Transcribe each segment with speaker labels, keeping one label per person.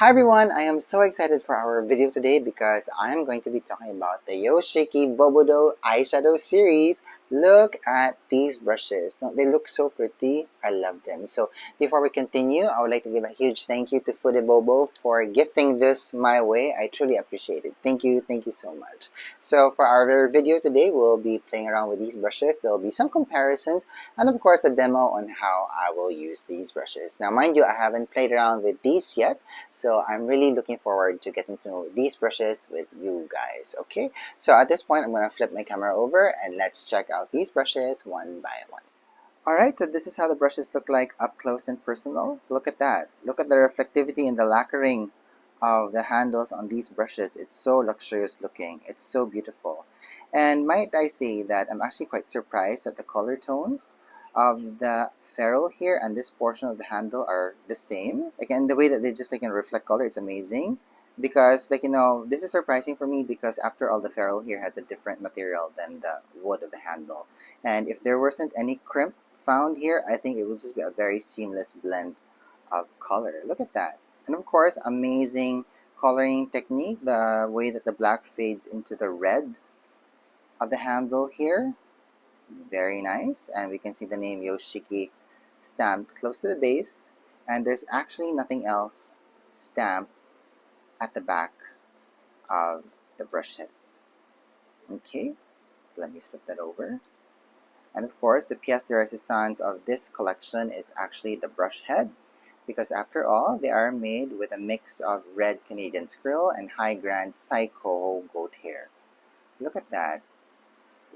Speaker 1: Hi everyone, I am so excited for our video today because I am going to be talking about the Yoshiki Bobodo eyeshadow series. Look at these brushes. Don't they look so pretty? I love them. So before we continue, I would like to give a huge thank you to Fude BoBo for gifting this my way. I truly appreciate it. Thank you so much. So for our video today, we'll be playing around with these brushes. There will be some comparisons and of course a demo on how I will use these brushes. Now mind you, I haven't played around with these yet. So I'm really looking forward to getting to know these brushes with you guys, okay? So at this point, I'm going to flip my camera over and let's check out these brushes one by one. Alright, so this is how the brushes look like up close and personal. Look at that. Look at the reflectivity and the lacquering of the handles on these brushes. It's so luxurious looking. It's so beautiful. And might I say that I'm actually quite surprised at the color tones of the ferrule here and this portion of the handle are the same. Again, the way that they just reflect color, it's amazing. Because this is surprising for me because after all, the ferrule here has a different material than the wood of the handle. And if there wasn't any crimp found here, I think it would just be a very seamless blend of color. Look at that. And of course, amazing coloring technique, the way that the black fades into the red of the handle here. Very nice. And we can see the name Yoshiki stamped close to the base. And there's actually nothing else stamped at the back of the brush heads. Okay, so let me flip that over. And of course, the pièce de résistance of this collection is actually the brush head, because after all, they are made with a mix of red Canadian squirrel and high grand psycho goat hair. Look at that.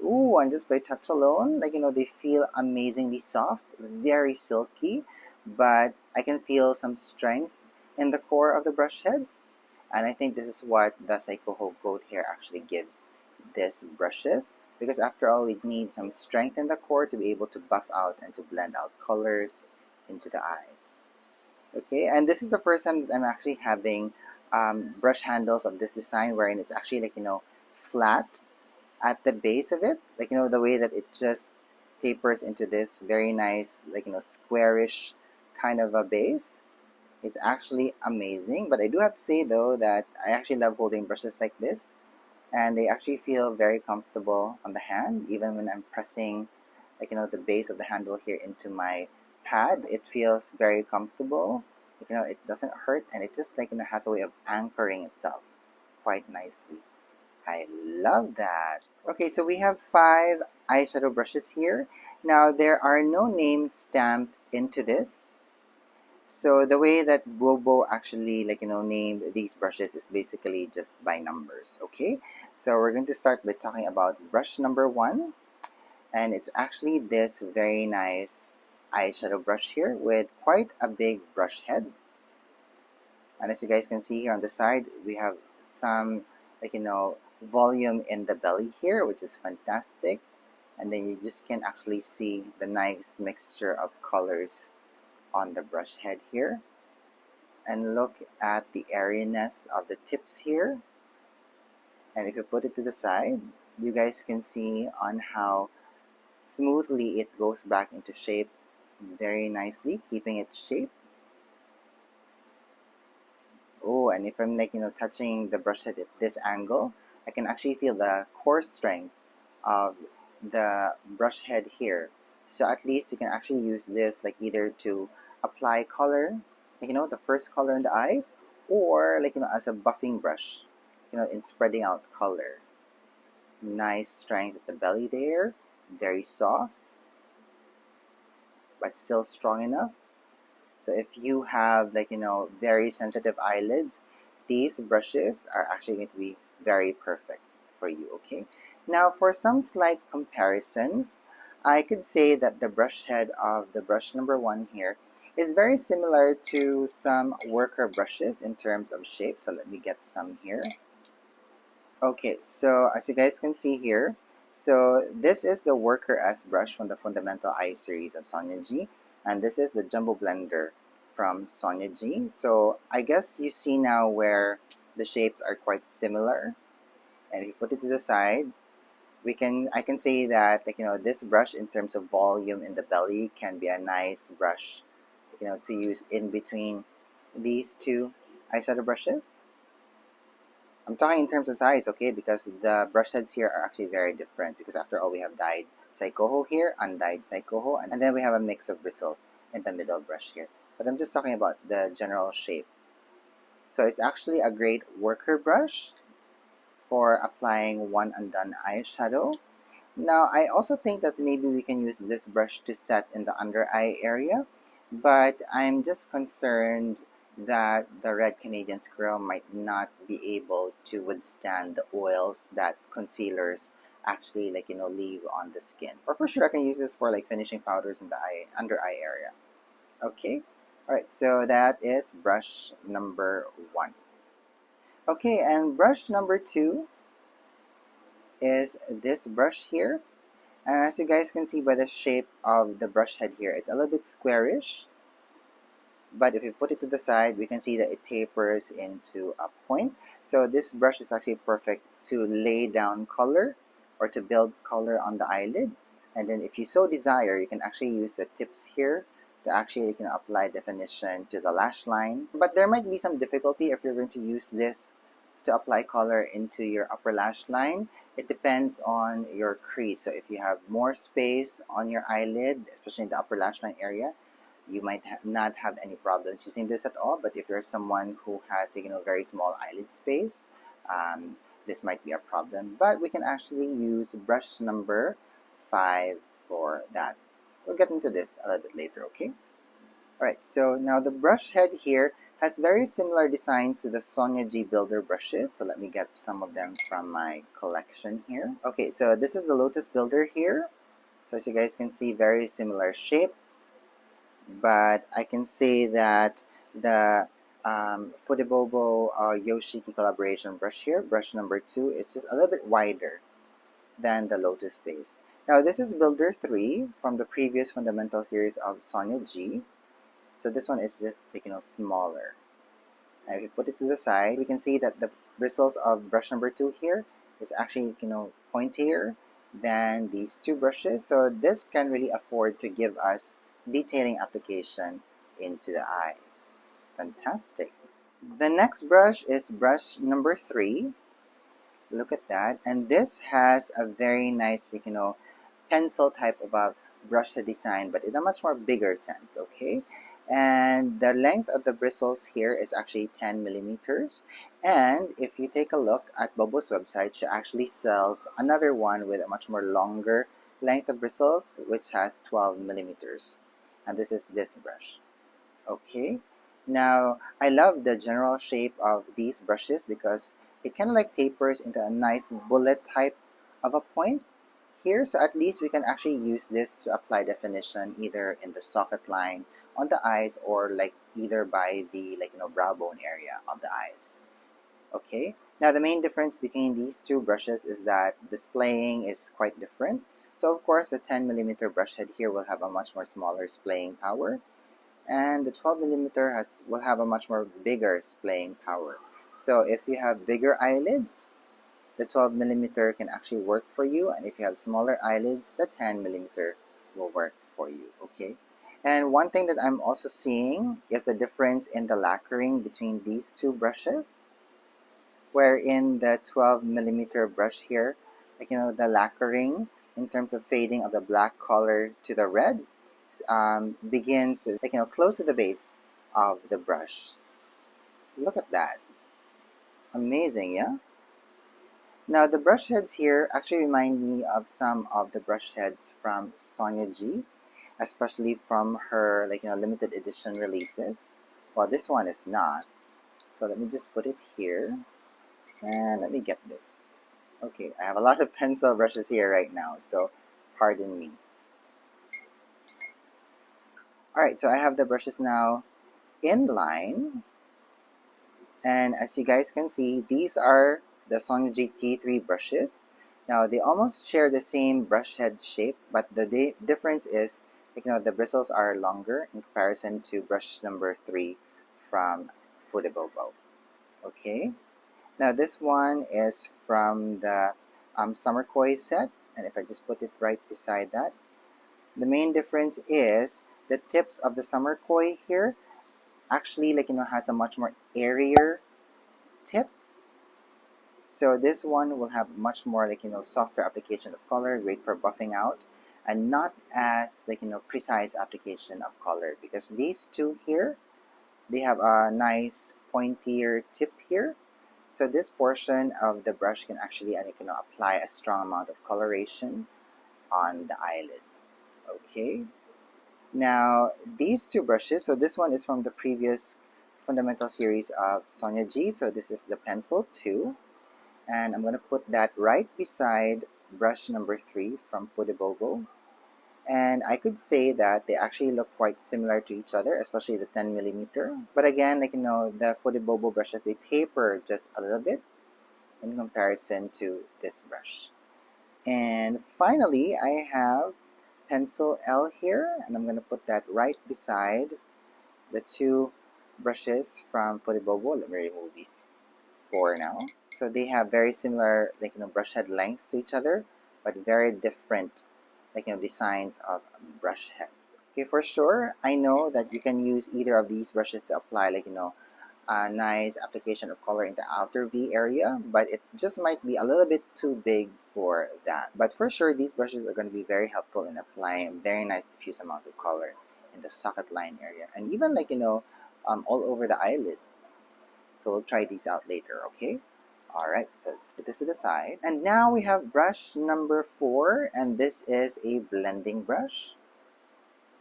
Speaker 1: Ooh, and just by touch alone, they feel amazingly soft, very silky, but I can feel some strength in the core of the brush heads. And I think this is what the Psycho goat hair actually gives these brushes, because after all, we need some strength in the core to be able to buff out and to blend out colors into the eyes. Okay, and this is the first time that I'm actually having brush handles of this design wherein it's actually flat at the base of it, the way that it just tapers into this very nice squarish kind of a base. It's actually amazing, but I do have to say though that I actually love holding brushes like this, and they actually feel very comfortable on the hand. Even when I'm pressing the base of the handle here into my pad, it feels very comfortable. It doesn't hurt, and it just has a way of anchoring itself quite nicely. I love that. Okay, so we have 5 eyeshadow brushes here. Now there are no names stamped into this. So the way that Bobo actually named these brushes is basically just by numbers, okay? So we're going to start by talking about brush number 1, and it's actually this very nice eyeshadow brush here with quite a big brush head. And as you guys can see here on the side, we have some volume in the belly here, which is fantastic. And then you just can actually see the nice mixture of colors on the brush head here. And look at the airiness of the tips here. And if you put it to the side, you guys can see on how smoothly it goes back into shape very nicely, keeping its shape. Oh, and if I'm touching the brush head at this angle, I can actually feel the core strength of the brush head here. So at least you can actually use this either to apply color, the first color in the eyes, or as a buffing brush, in spreading out color. Nice strength at the belly there, very soft, but still strong enough. So if you have very sensitive eyelids, these brushes are actually going to be very perfect for you, okay? Now for some slight comparisons, I could say that the brush head of the brush number 1 here is very similar to some worker brushes in terms of shape. So let me get some here. Okay, so as you guys can see here, so this is the Worker S brush from the Fundamental Eye series of Sonia G, and this is the Jumbo Blender from Sonia G. So I guess you see now where the shapes are quite similar, and if you put it to the side, I can say that this brush in terms of volume in the belly can be a nice brush to use in between these two eyeshadow brushes. I'm talking in terms of size, okay, because the brush heads here are actually very different because after all we have dyed Saikoho here, undyed Saikoho, and then we have a mix of bristles in the middle brush here. But I'm just talking about the general shape. So it's actually a great worker brush for applying one and done eyeshadow. Now I also think that maybe we can use this brush to set in the under eye area, but I'm just concerned that the red Canadian squirrel might not be able to withstand the oils that concealers actually leave on the skin. Or for sure I can use this for like finishing powders in the under eye area. Okay, alright, so that is brush number 1. Okay, and brush number 2 is this brush here. And as you guys can see by the shape of the brush head here, it's a little bit squarish. But if you put it to the side, we can see that it tapers into a point. So this brush is actually perfect to lay down color or to build color on the eyelid. And then if you so desire, you can actually use the tips here to actually apply definition to the lash line. But there might be some difficulty if you're going to use this to apply color into your upper lash line. It depends on your crease. So if you have more space on your eyelid, especially in the upper lash line area, you might not have any problems using this at all. But if you're someone who has very small eyelid space, this might be a problem. But we can actually use brush number 5 for that. We'll get into this a little bit later, okay? Alright, so now the brush head here has very similar designs to the Sonia G Builder brushes. So let me get some of them from my collection here. Okay, so this is the Lotus Builder here. So as you guys can see, very similar shape. But I can say that the Fude BoBo Yoshiki collaboration brush here, brush number 2, is just a little bit wider than the Lotus base. Now this is Builder 3 from the previous fundamental series of Sonia G. So this one is just smaller. And if you put it to the side, we can see that the bristles of brush number 2 here is actually pointier than these two brushes. So this can really afford to give us detailing application into the eyes. Fantastic. The next brush is brush number 3. Look at that. And this has a very nice, pencil type of a brush design, but in a much more bigger sense, okay? And the length of the bristles here is actually 10 millimeters. And if you take a look at Bobo's website, she actually sells another one with a much more longer length of bristles, which has 12 millimeters. And this is this brush. Okay. Now, I love the general shape of these brushes because it kind of tapers into a nice bullet type of a point here. So at least we can actually use this to apply definition either in the socket line on the eyes or either by the brow bone area of the eyes. Okay, now the main difference between these two brushes is that the splaying is quite different. So of course the 10 millimeter brush head here will have a much more smaller splaying power, and the 12 millimeter will have a much more bigger splaying power. So if you have bigger eyelids, the 12 millimeter can actually work for you, and if you have smaller eyelids, the 10 millimeter will work for you. Okay. And one thing that I'm also seeing is the difference in the lacquering between these two brushes, where in the 12 millimeter brush here, the lacquering in terms of fading of the black color to the red begins close to the base of the brush. Look at that. Amazing, yeah? Now the brush heads here actually remind me of some of the brush heads from Sonia G, especially from her limited edition releases. Well, this one is not. So let me just put it here and let me get this. Okay, I have a lot of pencil brushes here right now, so pardon me. Alright, so I have the brushes now in line, and as you guys can see, these are the Sonia G T3 brushes. Now they almost share the same brush head shape, but the difference is the bristles are longer in comparison to brush number 3 from Fude BoBo. Okay, now this one is from the Summer Koi set, and if I just put it right beside that, the main difference is the tips of the Summer Koi here actually has a much more airier tip. So this one will have much more softer application of color, great for buffing out, and not as precise application of color, because these two here, they have a nice pointier tip here. So this portion of the brush can actually apply a strong amount of coloration on the eyelid. Okay. Now these two brushes, so this one is from the previous fundamental series of Sonia G. So this is the pencil 2. And I'm going to put that right beside brush number 3 from Fude BoBo. And I could say that they actually look quite similar to each other, especially the 10mm. But again, the Fude BoBo brushes, they taper just a little bit in comparison to this brush. And finally, I have pencil L here, and I'm going to put that right beside the two brushes from Fude BoBo. Let me remove these 4 now. So they have very similar brush head lengths to each other, but very different designs of brush heads. Okay, for sure, I know that you can use either of these brushes to apply a nice application of color in the outer V area, but it just might be a little bit too big for that. But for sure, these brushes are going to be very helpful in applying a very nice diffuse amount of color in the socket line area, and even all over the eyelid. So we'll try these out later, okay? Alright, so let's put this to the side. And now we have brush number 4, and this is a blending brush.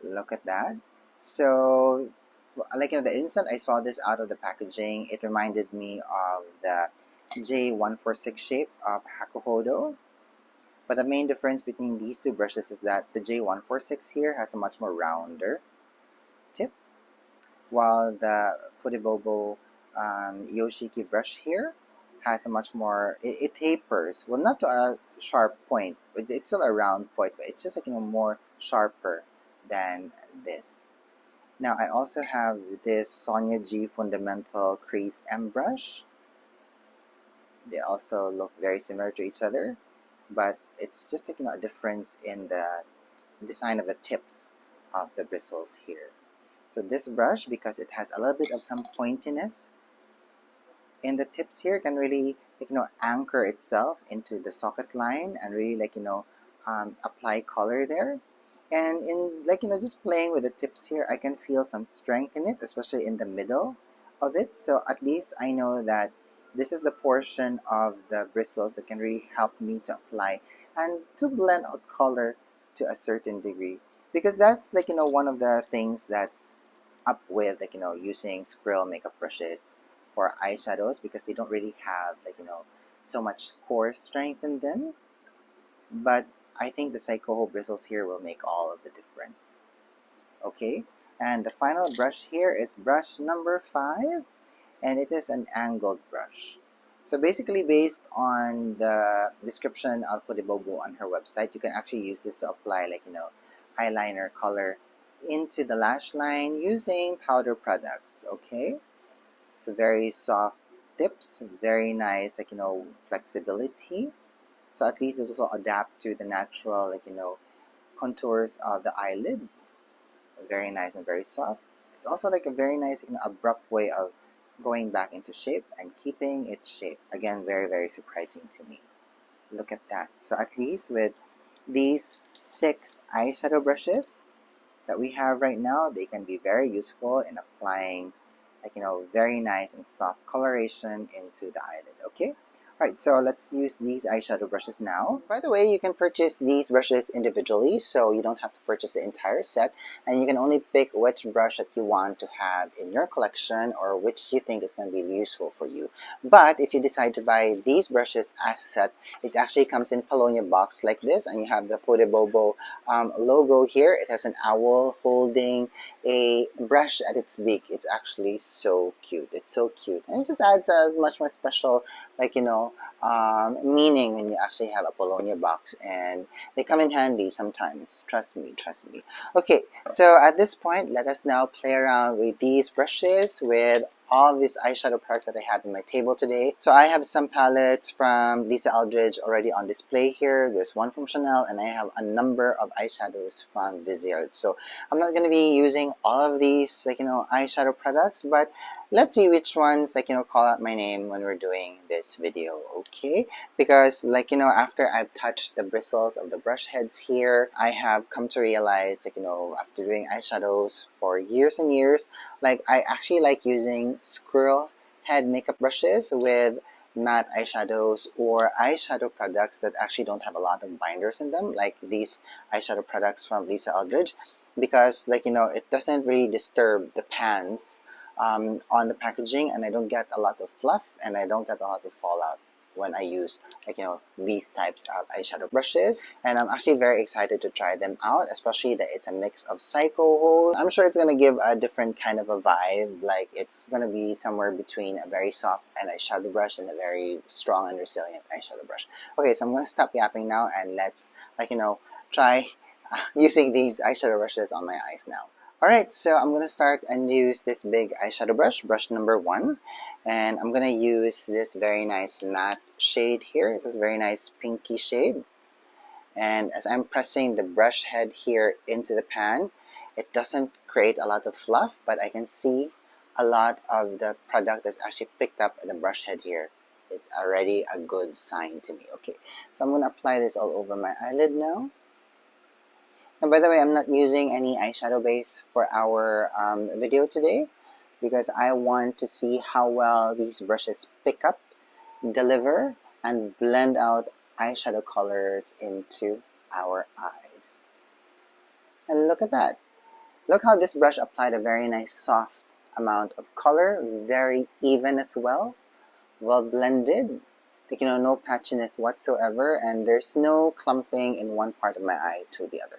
Speaker 1: Look at that. So, the instant I saw this out of the packaging, it reminded me of the J146 shape of Hakuhodo. But the main difference between these two brushes is that the J146 here has a much more rounder tip, while the Fude BoBo Yoshiki brush here has a much more, it tapers, well, not to a sharp point, but it's still a round point, but it's just more sharper than this. Now I also have this Sonia G Fundamental Crease M brush. They also look very similar to each other, but it's just a difference in the design of the tips of the bristles here. So this brush, because it has a little bit of some pointiness in the tips here, can really anchor itself into the socket line and really apply color there. And in just playing with the tips here, I can feel some strength in it, especially in the middle of it. So at least I know that this is the portion of the bristles that can really help me to apply and to blend out color to a certain degree, because that's one of the things that's up with using squirrel makeup brushes for eyeshadows, because they don't really have so much core strength in them. But I think the Psychoho bristles here will make all of the difference. Okay, and the final brush here is brush number 5, and it is an angled brush. So basically, based on the description of Fude BoBo on her website, you can actually use this to apply eyeliner color into the lash line using powder products. Okay, so very soft tips, very nice flexibility. So at least it will adapt to the natural contours of the eyelid. Very nice and very soft. It's also a very nice abrupt way of going back into shape and keeping its shape. Again, very, very surprising to me. Look at that. So at least with these 6 eyeshadow brushes that we have right now, they can be very useful in applying very nice and soft coloration into the eyelid. Okay, alright, so let's use these eyeshadow brushes now. By the way, you can purchase these brushes individually, so you don't have to purchase the entire set, and you can only pick which brush that you want to have in your collection or which you think is going to be useful for you. But if you decide to buy these brushes as a set, it actually comes in Polonia box like this, and you have the Fude BoBo logo here. It has an owl holding a brush at its beak. It's actually so cute. It's so cute, and it just adds as much more special meaning when you actually have a Polonia box, and they come in handy sometimes. Trust me, trust me. Okay, so at this point, let us now play around with these brushes with all these eyeshadow products that I have in my table today. So I have some palettes from Eldridge already on display here. There's one from Chanel, and I have a number of eyeshadows from Viseart. So I'm not going to be using all of these, like, eyeshadow products, but let's see which ones, like, call out my name when we're doing this video, okay? Because, like, after I've touched the bristles of the brush heads here, I have come to realize, like, after doing eyeshadows for years and years, like, I actually like using squirrel head makeup brushes with matte eyeshadows or eyeshadow products that actually don't have a lot of binders in them, like these eyeshadow products from Eldridge, because, like, it doesn't really disturb the pans on the packaging, and I don't get a lot of fluff and I don't get a lot of fallout when I use, like, these types of eyeshadow brushes. And I'm actually very excited to try them out, especially that it's a mix of Psycho. I'm sure it's gonna give a different kind of a vibe. Like, it's gonna be somewhere between a very soft and eyeshadow brush and a very strong and resilient eyeshadow brush. Okay, so I'm gonna stop yapping now and let's, like, try using these eyeshadow brushes on my eyes now. Alright, so I'm going to start and use this big eyeshadow brush, brush number 1. And I'm going to use this very nice matte shade here, this very nice pinky shade. And as I'm pressing the brush head here into the pan, it doesn't create a lot of fluff, but I can see a lot of the product that's actually picked up in the brush head here. It's already a good sign to me. Okay, so I'm going to apply this all over my eyelid now. And by the way, I'm not using any eyeshadow base for our video today because I want to see how well these brushes pick up, deliver, and blend out eyeshadow colors into our eyes. And look at that. Look how this brush applied a very nice soft amount of color, very even as well, well blended. Like, no patchiness whatsoever, and there's no clumping in one part of my eye to the other.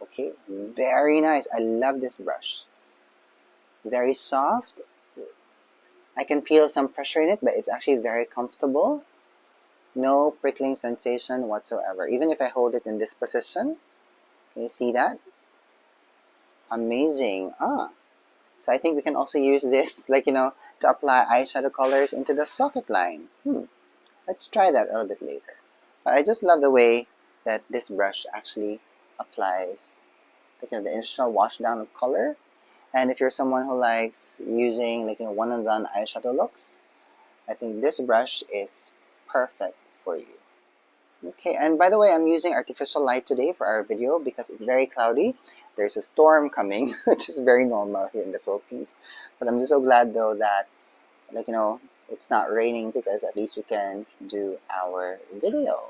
Speaker 1: Okay, very nice. I love this brush. Very soft. I can feel some pressure in it, but it's actually very comfortable. No prickling sensation whatsoever. Even if I hold it in this position, can you see that? Amazing. So I think we can also use this, like, to apply eyeshadow colors into the socket line. Let's try that a little bit later. But I just love the way that this brush actually applies, like, the initial wash down of color. And if you're someone who likes using, like, one and done eyeshadow looks, I think this brush is perfect for you. Okay, and by the way, I'm using artificial light today for our video because it's very cloudy. There's a storm coming, which is very normal here in the Philippines. But I'm just so glad though that, like, it's not raining because at least we can do our video.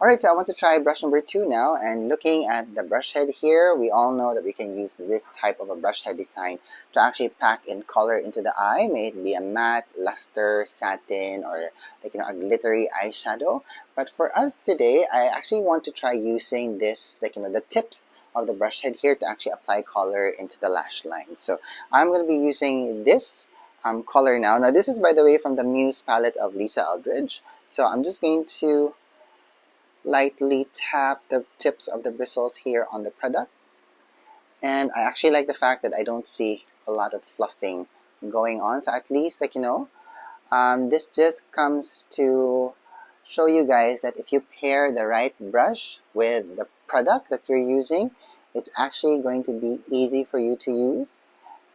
Speaker 1: Alright, so I want to try brush number 2 now, and looking at the brush head here, we all know that we can use this type of a brush head design to actually pack in color into the eye, may it be a matte, luster, satin, or, like, a glittery eyeshadow. But for us today, I actually want to try using this, like, the tips of the brush head here to actually apply color into the lash line. So I'm going to be using this color now. Now this is, by the way, from the Muse palette of Eldridge. So I'm just going to lightly tap the tips of the bristles here on the product. And I actually like the fact that I don't see a lot of fluffing going on. So at least, like, this just comes to show you guys that if you pair the right brush with the product that you're using, it's actually going to be easy for you to use,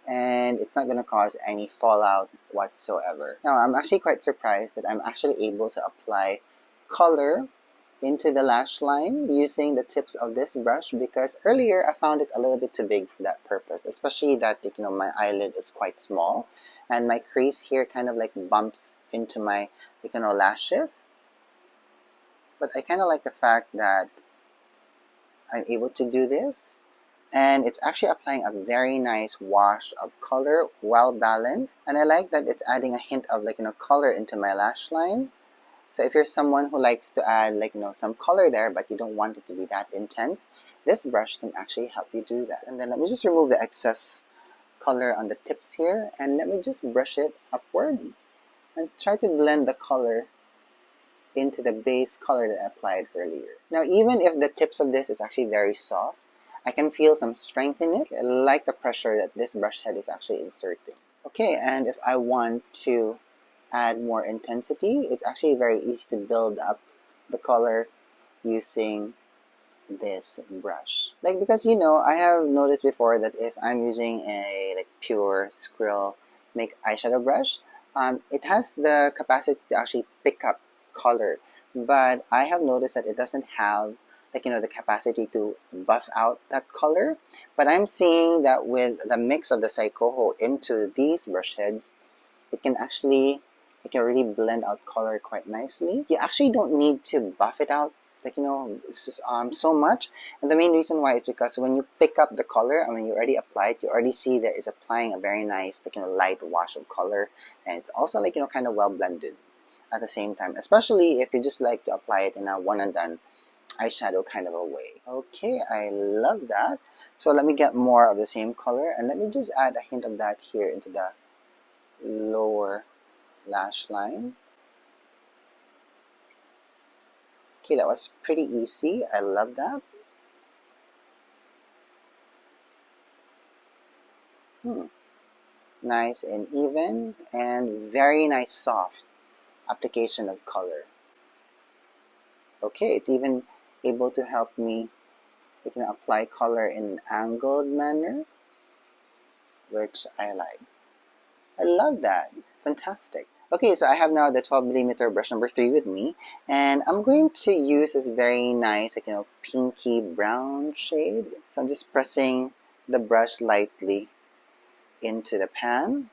Speaker 1: and it's not going to cause any fallout whatsoever. Now, I'm actually quite surprised that I'm actually able to apply color into the lash line using the tips of this brush, because earlier I found it a little bit too big for that purpose, especially that, like, my eyelid is quite small and my crease here kind of like bumps into my, like, lashes. But I kind of like the fact that I'm able to do this, and it's actually applying a very nice wash of color, well balanced, and I like that it's adding a hint of, like, color into my lash line. So if you're someone who likes to add, like, some color there, but you don't want it to be that intense, this brush can actually help you do that. And then let me just remove the excess color on the tips here, and let me just brush it upward and try to blend the color into the base color that I applied earlier. Now, even if the tips of this is actually very soft, I can feel some strength in it. I like the pressure that this brush head is actually inserting. Okay, and if I want to add more intensity, it's actually very easy to build up the color using this brush. Like, because I have noticed before that if I'm using a like pure Skrill make eyeshadow brush, it has the capacity to actually pick up color, but I have noticed that it doesn't have like the capacity to buff out that color. But I'm seeing that with the mix of the Saikoho into these brush heads, it can really blend out color quite nicely. You actually don't need to buff it out so much, and the main reason why is because when you pick up the color and when you already apply it, you already see that it's applying a very nice light wash of color, and it's also kind of well blended at the same time, especially if you just like to apply it in a one and done eyeshadow kind of a way. Okay, I love that. So let me get more of the same color, and let me just add a hint of that here into the lower lash line. Okay, that was pretty easy. I love that. Nice and even, and very nice soft application of color. Okay, it's even able to help me apply color in an angled manner, which I like. I love that. Fantastic. Okay, so I have now the 12mm brush number 3 with me, and I'm going to use this very nice pinky brown shade. So I'm just pressing the brush lightly into the pan.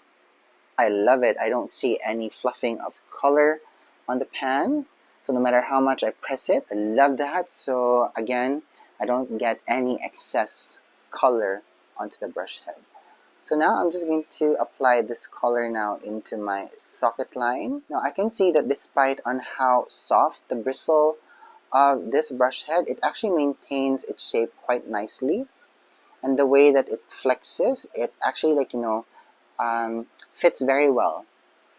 Speaker 1: I love it. I don't see any fluffing of color on the pan, so no matter how much I press it, I love that. So again, I don't get any excess color onto the brush head. So now I'm just going to apply this color now into my socket line. Now I can see that despite on how soft the bristle of this brush head, it actually maintains its shape quite nicely. And the way that it flexes, it actually fits very well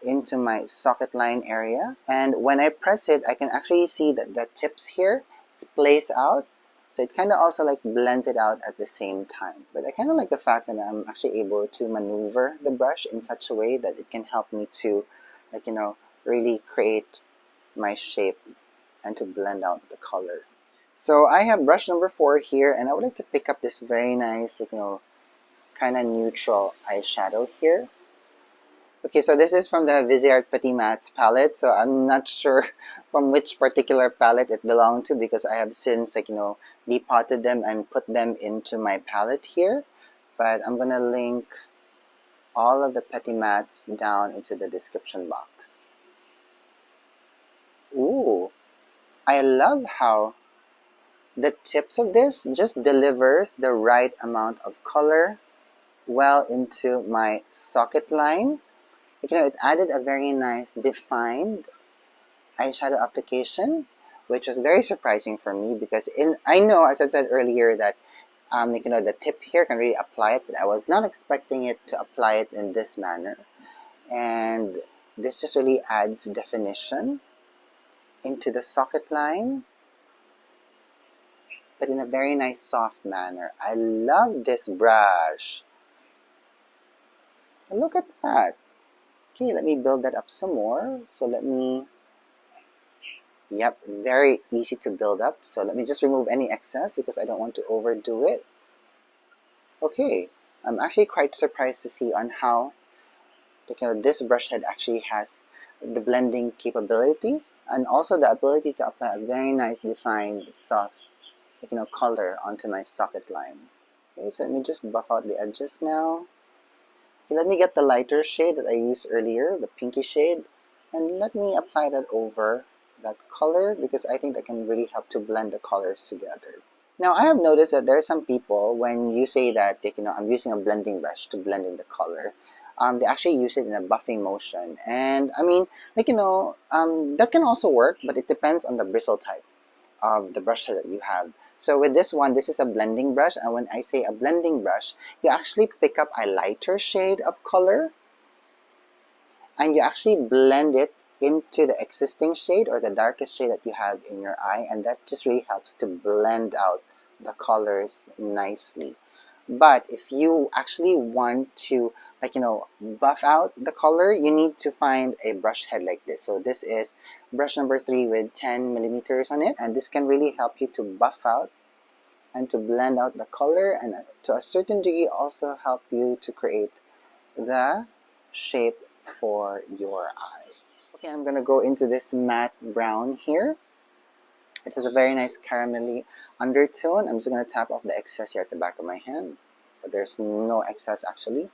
Speaker 1: into my socket line area. And when I press it, I can actually see that the tips here splays out. So it kind of also blends it out at the same time. But I kind of like the fact that I'm actually able to maneuver the brush in such a way that it can help me to really create my shape and to blend out the color. So I have brush number 4 here, and I would like to pick up this very nice, kind of neutral eyeshadow here. Okay, so this is from the Viseart Petites palette, so I'm not sure from which particular palette it belonged to because I have since depotted them and put them into my palette here. But I'm gonna link all of the Petites down into the description box. Ooh, I love how the tips of this just delivers the right amount of color well into my socket line. It added a very nice defined eyeshadow application, which was very surprising for me because I know, as I've said earlier, that the tip here can really apply it, but I was not expecting it to apply it in this manner. And this just really adds definition into the socket line, but in a very nice soft manner. I love this brush. Look at that. Okay, let me build that up some more. So yep, very easy to build up. So let me just remove any excess because I don't want to overdo it. Okay, I'm actually quite surprised to see on how this brush head actually has the blending capability and also the ability to apply a very nice defined soft color onto my socket line. Okay, so let me just buff out the edges now. Okay, let me get the lighter shade that I used earlier, the pinky shade, and let me apply that over that color because I think that can really help to blend the colors together. Now I have noticed that there are some people, when you say that I'm using a blending brush to blend in the color, they actually use it in a buffing motion. And I mean, that can also work, but it depends on the bristle type of the brush that you have. So with this one, this is a blending brush, and when I say a blending brush, you actually pick up a lighter shade of color and you actually blend it into the existing shade or the darkest shade that you have in your eye, and that just really helps to blend out the colors nicely. But if you actually want to, like, buff out the color, you need to find a brush head like this. So this is brush number 3 with 10 millimeters on it, and this can really help you to buff out and to blend out the color, and to a certain degree also help you to create the shape for your eye. Okay, I'm gonna go into this matte brown here. It has a very nice caramelly undertone. I'm just going to tap off the excess here at the back of my hand. But there's no excess actually.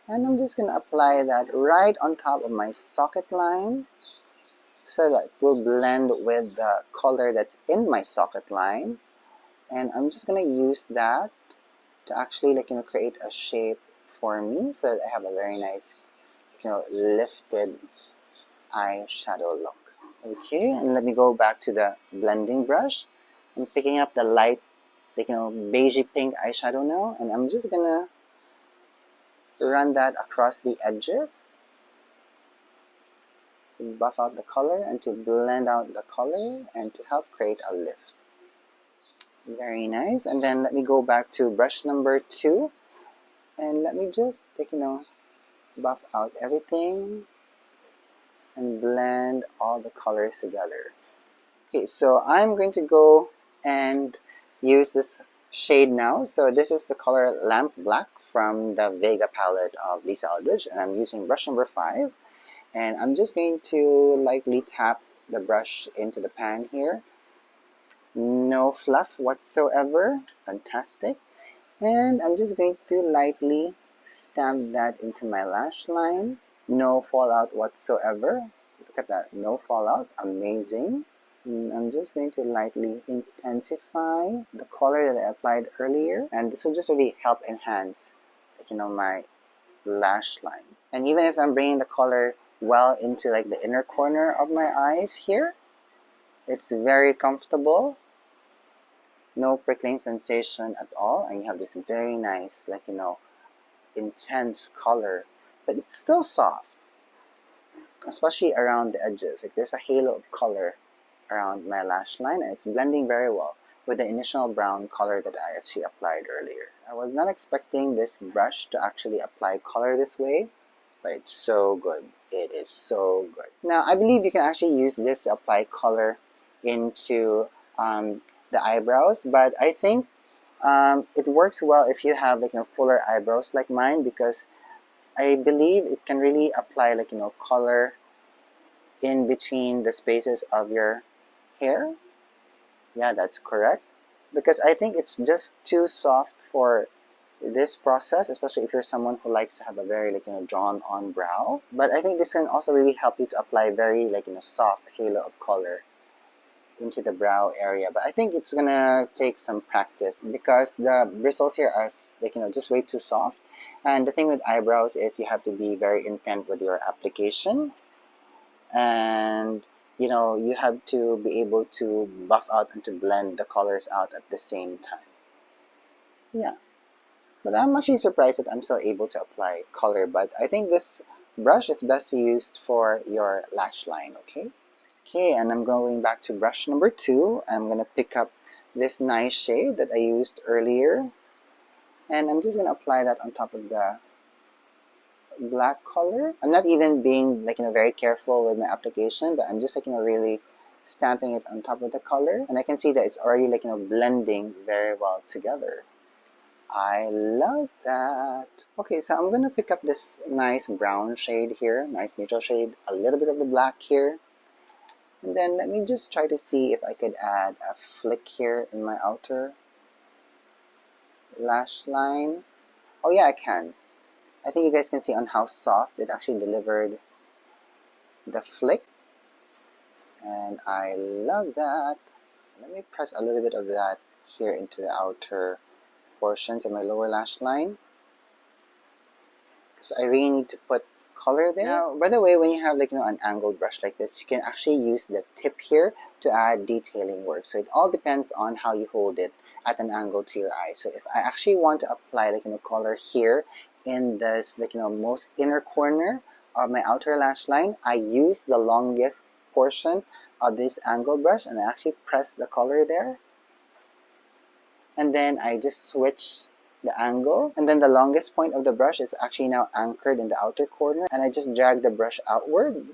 Speaker 1: And I'm just going to apply that right on top of my socket line, so that it will blend with the color that's in my socket line. And I'm just going to use that to actually create a shape for me, so that I have a very nice lifted eyeshadow look. Okay, and let me go back to the blending brush. I'm picking up the light, beigey pink eyeshadow now, and I'm just gonna run that across the edges to buff out the color and to blend out the color and to help create a lift. Very nice. And then let me go back to brush number 2, and let me just buff out everything and blend all the colors together. Okay, so I'm going to go and use this shade now. So this is the color Lamp Black from the Vega palette of Lisa Eldridge, and I'm using brush number 5. And I'm just going to lightly tap the brush into the pan here. No fluff whatsoever. Fantastic. And I'm just going to lightly stamp that into my lash line. No fallout whatsoever. Look at that, no fallout. Amazing. And I'm just going to lightly intensify the color that I applied earlier, and this will just really help enhance my lash line. And even if I'm bringing the color well into the inner corner of my eyes here, it's very comfortable. No prickling sensation at all, and you have this very nice intense color, but it's still soft, especially around the edges. There's a halo of color around my lash line, and it's blending very well with the initial brown color that I actually applied earlier. I was not expecting this brush to actually apply color this way, but it's so good. It is so good. Now, I believe you can actually use this to apply color into the eyebrows, but I think it works well if you have fuller eyebrows like mine, because I believe it can really apply color in between the spaces of your hair. Yeah, that's correct, because I think it's just too soft for this process, especially if you're someone who likes to have a very drawn on brow. But I think this can also really help you to apply very soft halo of color into the brow area. But I think it's gonna take some practice, because the bristles here are just way too soft. And the thing with eyebrows is you have to be very intent with your application, and you have to be able to buff out and to blend the colors out at the same time. Yeah, but I'm actually surprised that I'm still able to apply color. But I think this brush is best used for your lash line. Okay, and I'm going back to brush number 2. I'm going to pick up this nice shade that I used earlier, and I'm just going to apply that on top of the black color. I'm not even being very careful with my application, but I'm just really stamping it on top of the color, and I can see that it's already blending very well together. I love that. Okay, so I'm going to pick up this nice brown shade here, nice neutral shade, a little bit of the black here. And then let me just try to see if I could add a flick here in my outer lash line. Oh yeah, I can. I think you guys can see on how soft it actually delivered the flick. And I love that. Let me press a little bit of that here into the outer portions of my lower lash line. So I really need to put color there. Now, by the way, when you have an angled brush like this, you can actually use the tip here to add detailing work. So it all depends on how you hold it at an angle to your eye. So if I actually want to apply color here in this most inner corner of my outer lash line, I use the longest portion of this angled brush, and I actually press the color there. And then I just switch the angle, and then the longest point of the brush is actually now anchored in the outer corner, and I just drag the brush outward,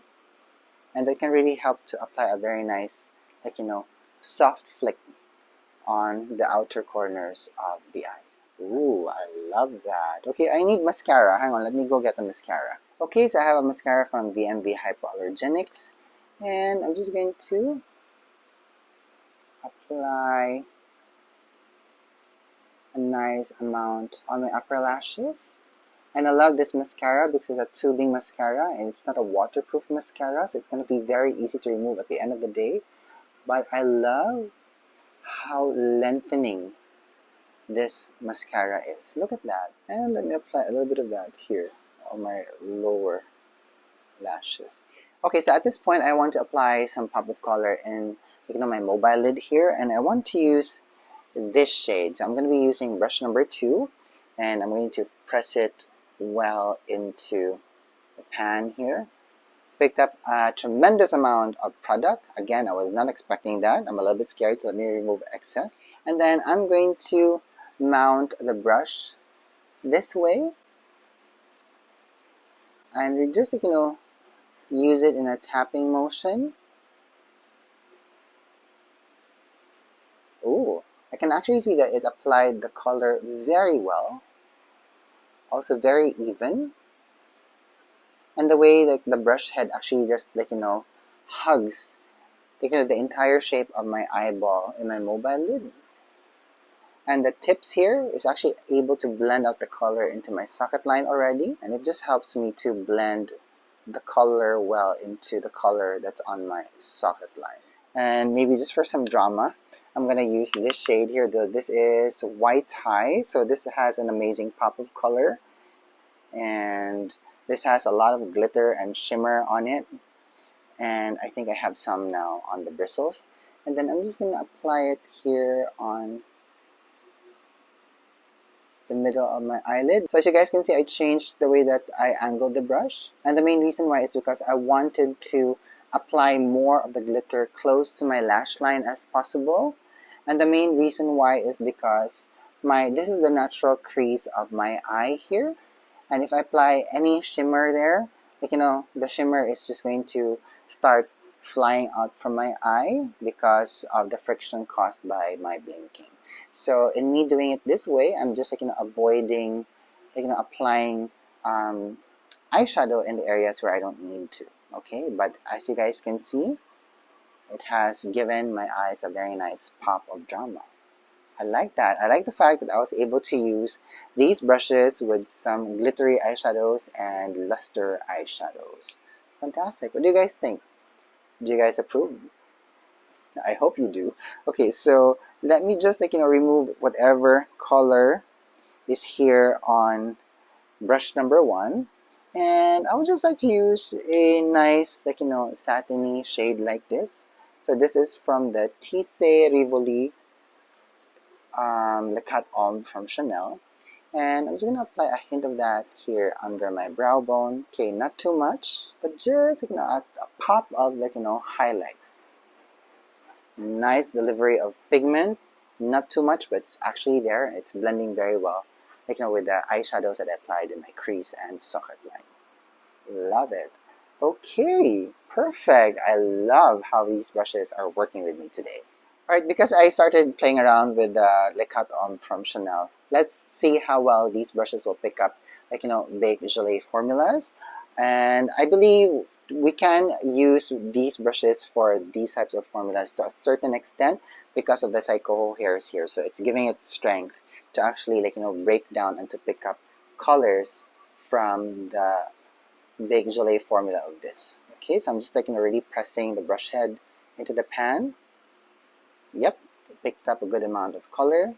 Speaker 1: and that can really help to apply a very nice, soft flick on the outer corners of the eyes. Ooh, I love that. Okay, I need mascara. Hang on, let me go get the mascara. Okay, so I have a mascara from VMV Hypoallergenics, and I'm just going to apply a nice amount on my upper lashes. And I love this mascara because it's a tubing mascara and it's not a waterproof mascara, so it's going to be very easy to remove at the end of the day. But I love how lengthening this mascara is. Look at that. And let me apply a little bit of that here on my lower lashes. Okay, so at this point I want to apply some pop of color in my mobile lid here, and I want to use this shade. So I'm going to be using brush number 2, and I'm going to press it well into the pan here. Picked up a tremendous amount of product. Again, I was not expecting that. I'm a little bit scared, so let me remove excess. And then I'm going to mount the brush this way, and just use it in a tapping motion. Ooh, I can actually see that it applied the color very well, also very even, and the way that the brush head actually just hugs the entire shape of my eyeball in my mobile lid. And the tips here is actually able to blend out the color into my socket line already, and it just helps me to blend the color well into the color that's on my socket line. And maybe just for some drama, I'm going to use this shade here. This is White High, so this has an amazing pop of color, and this has a lot of glitter and shimmer on it, and I think I have some now on the bristles. And then I'm just going to apply it here on the middle of my eyelid. So as you guys can see, I changed the way that I angled the brush, and the main reason why is because I wanted to apply more of the glitter close to my lash line as possible. And the main reason why is because this is the natural crease of my eye here, and if I apply any shimmer there, the shimmer is just going to start flying out from my eye because of the friction caused by my blinking. So in me doing it this way, I'm just avoiding applying eyeshadow in the areas where I don't need to. Okay, but as you guys can see, it has given my eyes a very nice pop of drama. I like that. I like the fact that I was able to use these brushes with some glittery eyeshadows and luster eyeshadows. Fantastic. What do you guys think? Do you guys approve? I hope you do. Okay, so let me just remove whatever color is here on brush number 1. And I would just like to use a nice satiny shade like this. So this is from the Tissé Rivoli Le Cat Homme from Chanel. And I'm just going to apply a hint of that here under my brow bone. Okay, not too much, but just a pop of highlight. Nice delivery of pigment, not too much, but it's actually there. It's blending very well, with the eyeshadows that I applied in my crease and socket line. Love it. Okay, perfect. I love how these brushes are working with me today. Alright, because I started playing around with the Le Cat Homme from Chanel, let's see how well these brushes will pick up big gelée formulas. And I believe we can use these brushes for these types of formulas to a certain extent because of the psycho hairs here. So it's giving it strength to actually break down and to pick up colors from the big gelée formula of this. Okay, so I'm just really pressing the brush head into the pan. Yep, picked up a good amount of color.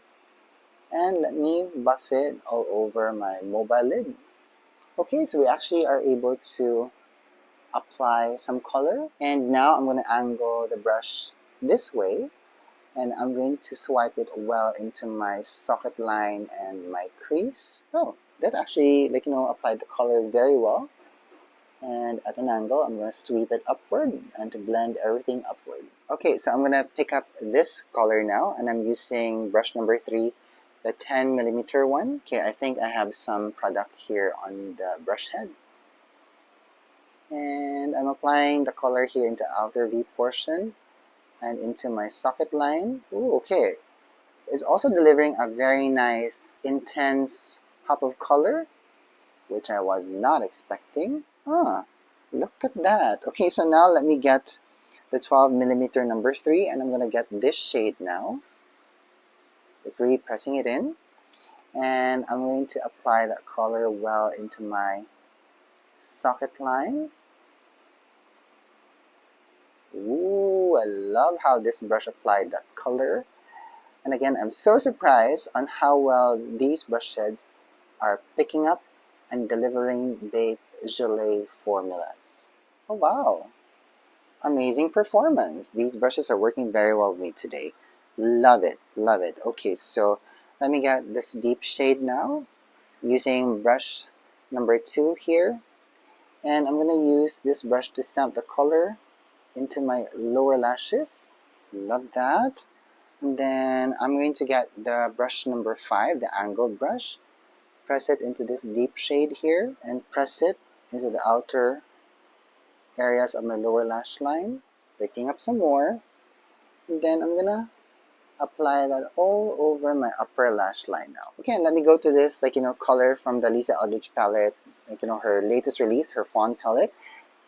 Speaker 1: And let me buff it all over my mobile lid. Okay, so we actually are able to apply some color. And now I'm going to angle the brush this way. And I'm going to swipe it well into my socket line and my crease. Oh, that actually applied the color very well. And at an angle, I'm going to sweep it upward and to blend everything upward. Okay, so I'm going to pick up this color now, and I'm using brush number 3 the 10mm one. Okay, I think I have some product here on the brush head. And I'm applying the color here into outer V portion and into my socket line. Ooh, okay. It's also delivering a very nice, intense pop of color, which I was not expecting. Ah, look at that. Okay, so now let me get the 12mm number 3, and I'm gonna get this shade now. Like really pressing it in. And I'm going to apply that color well into my socket line. Ooh, I love how this brush applied that color. And again, I'm so surprised on how well these brush shades are picking up and delivering baked gelée formulas. Oh wow, amazing performance. These brushes are working very well with me today. Love it, love it. Okay, so let me get this deep shade now using brush number 2 here. And I'm gonna use this brush to stamp the color into my lower lashes. Love that. And then I'm going to get the brush number 5, the angled brush. Press it into this deep shade here and press it into the outer areas of my lower lash line, picking up some more. And then I'm gonna apply that all over my upper lash line now. Okay, and let me go to this color from the Lisa Eldridge palette, her latest release, her Fawn palette.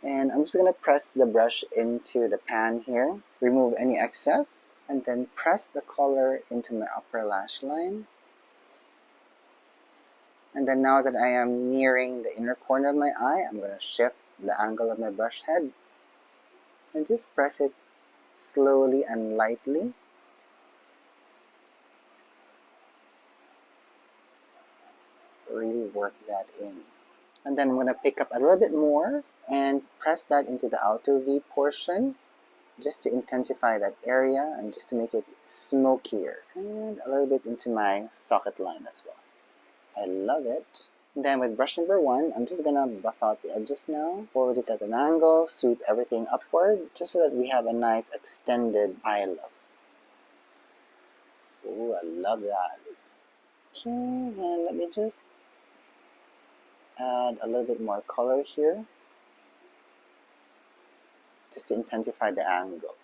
Speaker 1: And I'm just gonna press the brush into the pan here, remove any excess, and then press the color into my upper lash line. And then now that I am nearing the inner corner of my eye, I'm gonna shift the angle of my brush head and just press it slowly and lightly. Really work that in. And then I'm gonna pick up a little bit more and press that into the outer V portion just to intensify that area and just to make it smokier, and a little bit into my socket line as well. I love it. And then with brush number 1, I'm just gonna buff out the edges now, hold it at an angle, sweep everything upward just so that we have a nice extended eye look. Ooh, I love that. Okay, and let me just add a little bit more color here just to intensify the angle.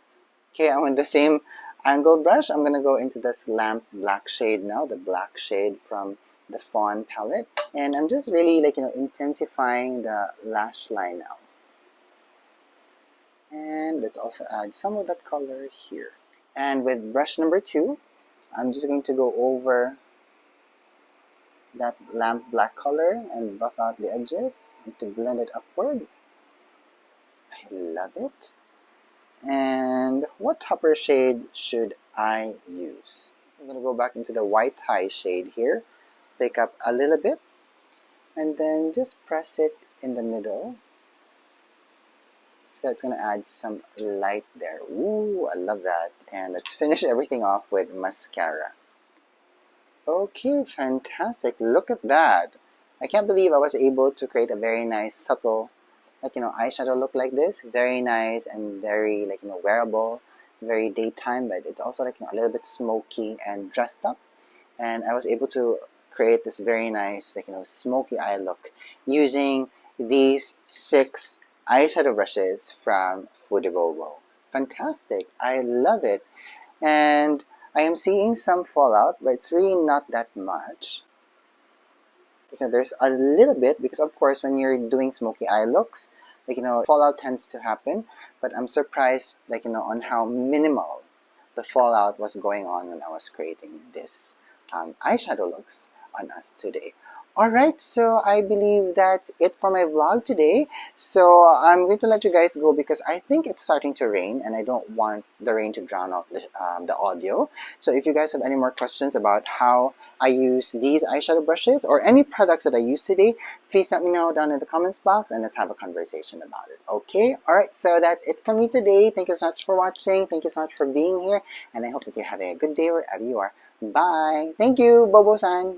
Speaker 1: Okay, and with the same angled brush, I'm gonna go into this lamp black shade now, the black shade from the Fawn palette. And I'm just really intensifying the lash line now. And let's also add some of that color here. And with brush number 2, I'm just going to go over that lamp black color and buff out the edges and to blend it upward. I love it. And what topper shade should I use? I'm going to go back into the white high shade here, pick up a little bit, and then just press it in the middle. So that's going to add some light there. Ooh, I love that. And let's finish everything off with mascara. Okay, fantastic. Look at that. I can't believe I was able to create a very nice, subtle, eyeshadow look like this. Very nice and very, wearable, very daytime, but it's also, a little bit smoky and dressed up. And I was able to create this very nice, smoky eye look using these 6 eyeshadow brushes from Fude BoBo. Fantastic. I love it. And I am seeing some fallout, but it's really not that much. There's a little bit, because of course when you're doing smoky eye looks, fallout tends to happen, but I'm surprised on how minimal the fallout was going on when I was creating this eyeshadow looks on us today. Alright, so I believe that's it for my vlog today. So I'm going to let you guys go because I think it's starting to rain and I don't want the rain to drown out the audio. So if you guys have any more questions about how I use these eyeshadow brushes or any products that I use today, please let me know down in the comments box and let's have a conversation about it. Okay? Alright, so that's it from me today. Thank you so much for watching. Thank you so much for being here. And I hope that you're having a good day wherever you are. Bye! Thank you, Bobo-san!